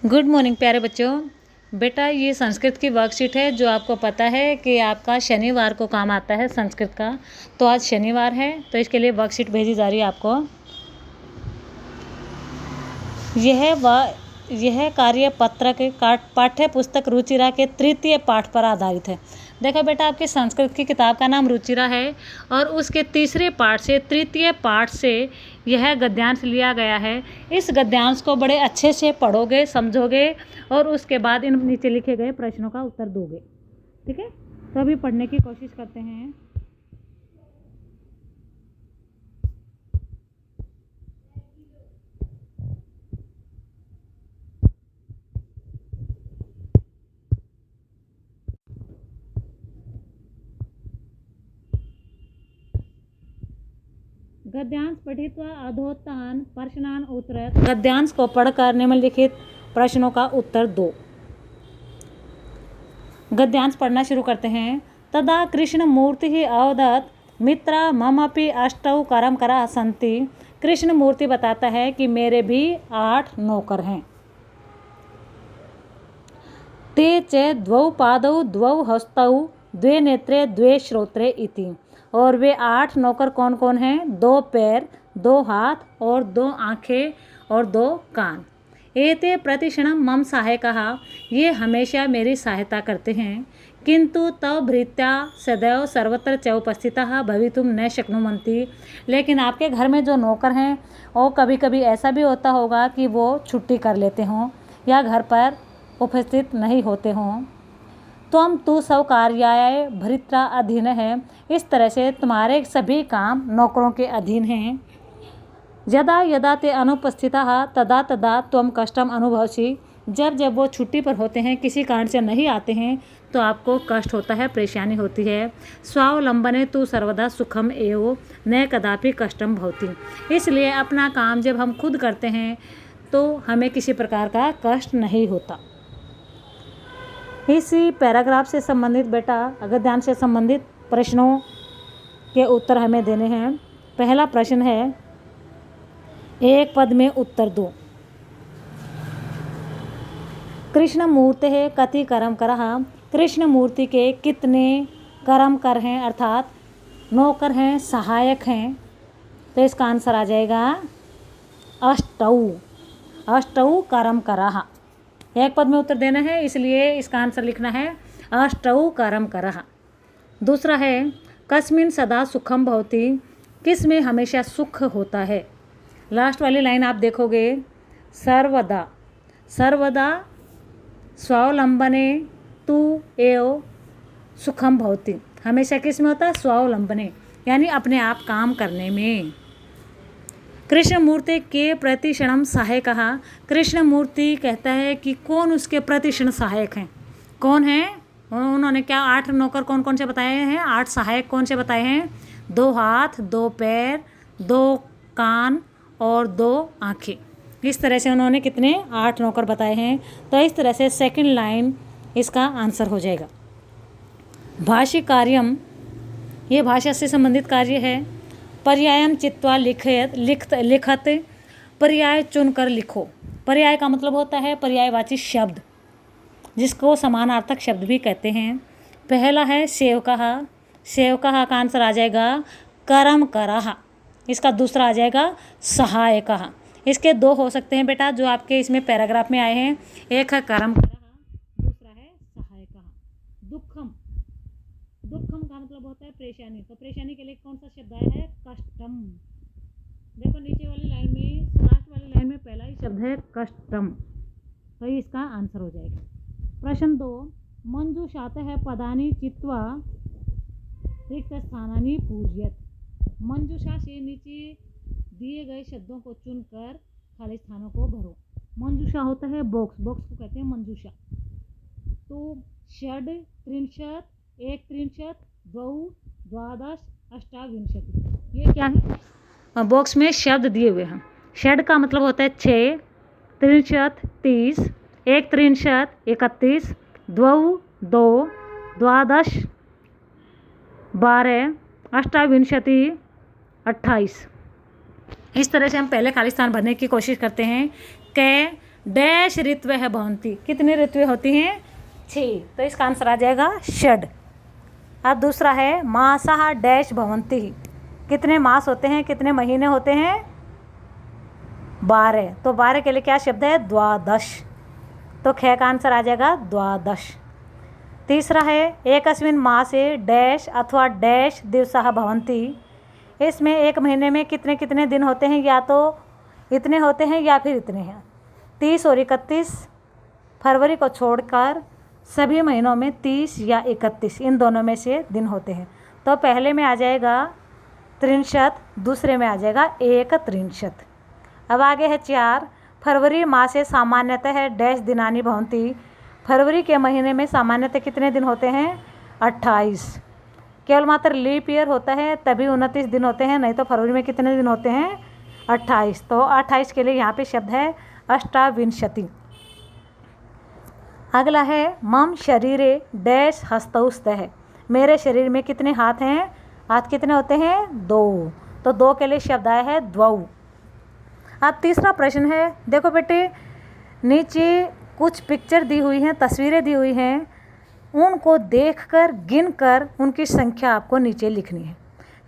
Good morning प्यारे बच्चों। बेटा ये संस्कृत की वर्कशीट है जो आपको पता है कि आपका शनिवार को काम आता है संस्कृत का। तो आज शनिवार है तो इसके लिए वर्कशीट भेजी जा रही है आपको। यह कार्य पत्र के पाठ्य पुस्तक रुचिरा के तृतीय पाठ पर आधारित है। देखो बेटा, आपकी संस्कृत की किताब का नाम रुचिरा है और उसके तीसरे पाठ से तृतीय पाठ से यह गद्यांश लिया गया है। इस गद्यांश को बड़े अच्छे से पढ़ोगे, समझोगे और उसके बाद इन नीचे लिखे गए प्रश्नों का उत्तर दोगे। ठीक है, तो अभी पढ़ने की कोशिश करते हैं। गद्यांश पठित्वा अधोत्तान प्रश्नान उत्तरत। गद्यांश को पढ़कर निम्नलिखित प्रश्नों का उत्तर दो। गद्यांश पढ़ना शुरू करते हैं। तदा कृष्ण मूर्ति ही अवदत् मित्रा ममपि अष्टौ करम करा संति। कृष्ण मूर्ति बताता है कि मेरे भी 8 नौकर हैं। ते च द्वौ पादौ द्वौ हस्तौ द्वे नेत्रे द्वे श्रोत्रे इति। और वे 8 नौकर कौन कौन हैं? 2 पैर, 2 हाथ और 2 आँखें और 2 कान। एते प्रतिक्षणम मम सहायकः, ये हमेशा मेरी सहायता करते हैं। किंतु तव भृत्या सदैव सर्वत्र च उपस्थितः भवितुम न शक्नुवन्ति। लेकिन आपके घर में जो नौकर हैं और कभी कभी ऐसा भी होता होगा कि वो छुट्टी कर लेते हों या घर पर उपस्थित नहीं होते हों। त्वं तु सब कार्याय भृत्रा अधीन है। इस तरह से तुम्हारे सभी काम नौकरों के अधीन हैं। यदा यदा ते अनुपस्थितः तदा तदा त्वं कष्टम अनुभवसि। जब जब वो छुट्टी पर होते हैं, किसी कारण से नहीं आते हैं, तो आपको कष्ट होता है, परेशानी होती है। स्वावलंबने तु सर्वदा सुखम एव न कदापि कष्टम भवति। इसलिए अपना काम जब हम खुद करते हैं तो हमें किसी प्रकार का कष्ट नहीं होता। इसी पैराग्राफ से संबंधित बेटा गद्यांश से संबंधित प्रश्नों के उत्तर हमें देने हैं। पहला प्रश्न है, एक पद में उत्तर दो। कृष्ण मूर्ति है कति कर्म करः। कृष्ण मूर्ति के कितने कर्म कर हैं, अर्थात नौकर हैं, सहायक हैं। तो इसका आंसर आ जाएगा अष्टौ। अष्टौ कर्म करः। एक पद में उत्तर देना है, इसलिए इसका आंसर लिखना है अष्टौ कर्म करः। दूसरा है, कस्मिन् सदा सुखम भवति। किस में हमेशा सुख होता है। लास्ट वाली लाइन आप देखोगे, सर्वदा। सर्वदा स्वावलंबने तु एव सुखम भवति। हमेशा किस में होता है? स्वावलंबने, यानी अपने आप काम करने में। कृष्ण मूर्ति के प्रतिक्षणम सहायकः। कृष्ण मूर्ति कहता है कि कौन उसके प्रतिक्षण सहायक हैं। कौन है? उन्होंने क्या 8 नौकर कौन कौन से बताए हैं? 8 सहायक कौन से बताए हैं? 2 हाथ, 2 पैर, 2 कान और 2 आँखें। इस तरह से उन्होंने कितने? 8 नौकर बताए हैं। तो इस तरह से सेकंड लाइन इसका आंसर हो जाएगा। भाष्य कार्यम, ये भाषा से संबंधित कार्य है। पर्यायम चित्वा लिखत। पर्याय चुनकर लिखो। पर्याय का मतलब होता है पर्यायवाची शब्द, जिसको समानार्थक शब्द भी कहते हैं। पहला है सेवकः। सेवकः का आंसर आ जाएगा कर्म करः। इसका दूसरा आ जाएगा सहायकः। इसके 2 हो सकते हैं बेटा जो आपके इसमें पैराग्राफ में आए हैं। एक है कर्म करः, दूसरा है सहायकः। दुखम। दुखम का मतलब होता है परेशानी। तो परेशानी के लिए कौन सा शब्द आया है? कष्टम। देखो नीचे वाली लाइन में, लास्ट वाली लाइन में पहला ही शब्द है कष्टम, तो ये इसका आंसर हो जाएगा। प्रश्न 2, मंजूषात है पदानि चित्वा रिक्त स्थानानि पूज्यत। मंजूषा से नीचे दिए गए शब्दों को चुनकर खाली स्थानों को भरो। मंजूषा होता है बॉक्स, बॉक्स को कहते हैं मंजूषा। तो षड त्रिंशत, एक त्रिंशत, द्वौ द्वादश, अष्टाविंशति। ये क्या है? बॉक्स में शब्द दिए हुए हैं। षड का मतलब होता है 6, त्रिंशत 30, एक त्रिंशत 31, द्वौ 2, द्वादश 12, अष्टाविंशति 28। इस तरह से हम पहले खाली स्थान भरने की कोशिश करते हैं। कै डैश ऋत्वः भवन्ति, कितनी ऋतुएं होती हैं? 6। तो इसका आंसर आ जाएगा षड। अब दूसरा है मासः डैश भवन्ति, कितने मास होते हैं, कितने महीने होते हैं? 12। तो 12 के लिए क्या शब्द है? द्वादश। तो ख का आंसर आ जाएगा द्वादश। तीसरा है एकस्मिन् मासे डैश अथवा डैश दिवसः भवन्ति, इसमें एक महीने में कितने कितने दिन होते हैं? या तो इतने होते हैं या फिर इतने हैं। 30 और 31, फरवरी को छोड़कर सभी महीनों में 30 या 31 इन दोनों में से दिन होते हैं। तो पहले में आ जाएगा 63, दूसरे में आ जाएगा 31। अब आगे है 4, फरवरी मासे सामान्यतः डैश दिनानि भवन्ति, फरवरी के महीने में सामान्यतः कितने दिन होते हैं? 28। केवल मात्र लीप ईयर होता है तभी 29 दिन होते हैं, नहीं तो फरवरी में कितने दिन होते हैं? 28। तो 28 के लिए यहाँ पे शब्द है अष्टाविंशति। अगला है मम शरीरे डैश हस्तौ स्तः, मेरे शरीर में कितने हाथ हैं? हाथ कितने होते हैं? 2। तो 2 के लिए शब्द आया है द्वौ। अब तीसरा प्रश्न है, देखो बेटे नीचे कुछ पिक्चर दी हुई हैं, तस्वीरें दी हुई हैं, उनको देखकर गिनकर उनकी संख्या आपको नीचे लिखनी है।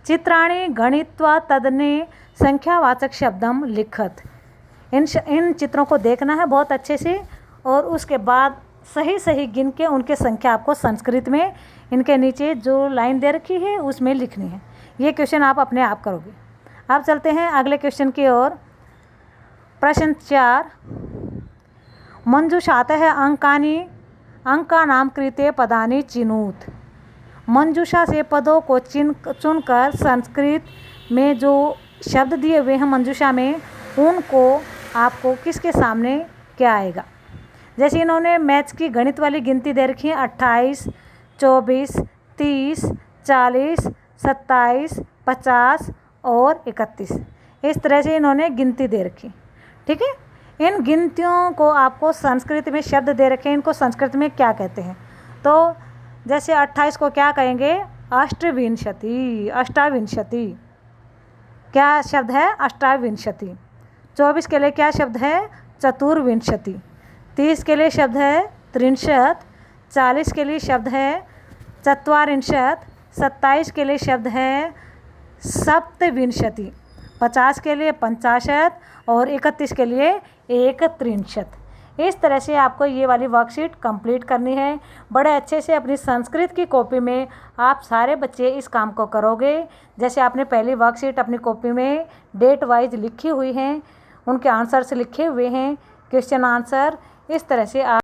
चित्राणि गणित्वा तदने संख्यावाचक शब्दम लिखत, इन चित्रों को देखना है बहुत अच्छे से और उसके बाद सही सही गिन के उनके संख्या आपको संस्कृत में इनके नीचे जो लाइन दे रखी है उसमें लिखनी है। ये क्वेश्चन आप अपने आप करोगे। अब चलते हैं अगले क्वेश्चन की ओर। प्रश्न 4, मंजूषातः अंकानि अंकानां कृते पदानि चिनुत, मंजूषा से पदों को चुनकर संस्कृत में जो शब्द दिए हुए हैं मंजूषा में, उनको आपको किसके सामने क्या आएगा? जैसे इन्होंने मैथ्स की गणित वाली गिनती दे रखी है 28, 24, 30, 40, 27, 50 और 31, इस तरह से इन्होंने गिनती दे रखी। ठीक है, इन गिनतियों को आपको संस्कृत में शब्द दे रखे हैं, इनको संस्कृत में क्या कहते हैं? तो जैसे 28 को क्या कहेंगे? अष्टविंशति, अष्टाविंशति। क्या शब्द है? अष्टाविंशति। 24 के लिए क्या शब्द है? चतुर्विंशति। 30 के लिए शब्द है त्रिंशत्। 40 के लिए शब्द है चत्वारिंशत्। 27 के लिए शब्द है सप्तविंशति। 50 के लिए 50 और 31 के लिए 31। इस तरह से आपको ये वाली वर्कशीट कंप्लीट करनी है। बड़े अच्छे से अपनी संस्कृत की कॉपी में आप सारे बच्चे इस काम को करोगे। जैसे आपने पहली वर्कशीट अपनी कॉपी में डेट वाइज लिखी हुई हैं, उनके आंसर्स लिखे हुए हैं, क्वेश्चन आंसर, इस तरह से आप